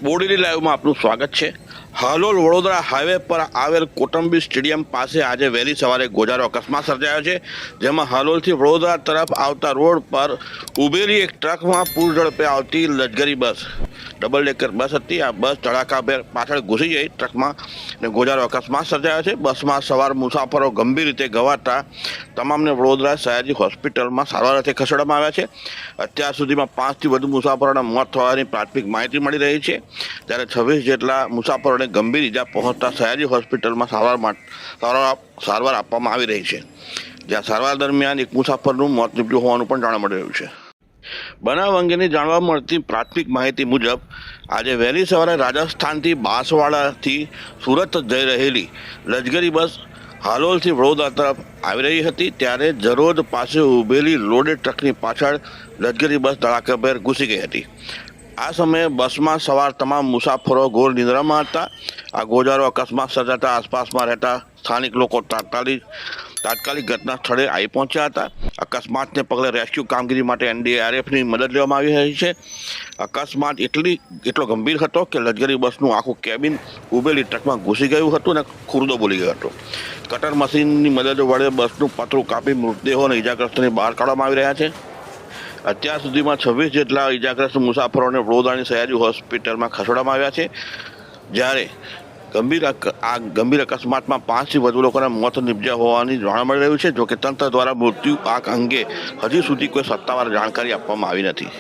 બોડેલી લાઈવમાં આપનું સ્વાગત છે। હાલોલ વડોદરા હાઈવે પર આવેલ કોટંબી સ્ટેડિયમ પાસે આજે વહેલી સવારે ગોજારો અકસ્માત સર્જાયો છે, જેમાં હાલોલથી વડોદરા તરફ આવતા રોડ પર ઊભેલી એક ટ્રકમાં પૂર ઝડપે આવતી લક્ઝરી બસ ડબલ ડેકર બસ હતી। આ બસ ધડાકાભેર પાછળ ઘૂસી ગઈ ટ્રકમાં અને ગોજારો અકસ્માત સર્જાયો છે। બસમાં સવાર મુસાફરો ગંભીર રીતે ઘવાતા તમામને વડોદરા સયાજી હોસ્પિટલમાં સારવાર અર્થે ખસેડવામાં આવ્યા છે। અત્યાર સુધીમાં 5થી વધુ મુસાફરોના મોત થવાની પ્રાથમિક માહિતી મળી રહી છે, જ્યારે 26 જેટલા મુસાફરોને ગંભીર ઇજા પહોંચતા સયાજી હોસ્પિટલમાં સારવાર આપવામાં આવી રહી છે, જ્યાં સારવાર દરમિયાન એક મુસાફરનું મોત નીપજ્યું હોવાનું પણ જાણવા મળી રહ્યું છે। બનાવ અંગેની જાણવા મળતી પ્રાથમિક માહિતી મુજબ આજે વહેલી સવારે રાજસ્થાનથી બાંસવાડાથી સુરત જઈ રહેલી લક્ઝરી બસ હાલોલથી વડોદરા તરફ આવી રહી હતી, ત્યારે જરોદ પાસે ઊભેલી લોડેડ ટ્રકની પાછળ લક્ઝરી બસ ધડાકાભેર ઘૂસી ગઈ હતી। આ સમયે બસમાં સવાર તમામ મુસાફરો ઘોર નિંદ્રામાં હતા। આ ગોજારો અકસ્માત સર્જાતા આસપાસમાં રહેતા સ્થાનિક લોકો તાત્કાલિક ઘટના સ્થળે આવી પહોંચ્યા હતા। અકસ્માતને પગલે રેસ્ક્યુ કામગીરી માટે NDRFની મદદ લેવામાં આવી રહી છે। અકસ્માત એટલો ગંભીર હતો કે લક્ઝરી બસનું આખું કેબિન ઊભેલી ટ્રકમાં ઘૂસી ગયું હતું અને ખુરદો બોલી ગયો હતો। કટર મશીનની મદદ વડે બસનું પતરું કાપી મૃતદેહો અને ઇજાગ્રસ્તોને બહાર કાઢવામાં આવી રહ્યા છે। અત્યાર સુધીમાં 26 જેટલા ઇજાગ્રસ્ત મુસાફરોને વડોદરાની સયાજી હોસ્પિટલમાં ખસેડવામાં આવ્યા છે, જ્યારે ગંભીર અકસ્માતમાં 5થી વધુ લોકોના મોત નીપજ્યા હોવાની જાણવા મળી રહ્યું છે। જોકે તંત્ર દ્વારા મૃત્યુ આંક અંગે હજી સુધી કોઈ સત્તાવાર જાણકારી આપવામાં આવી નથી।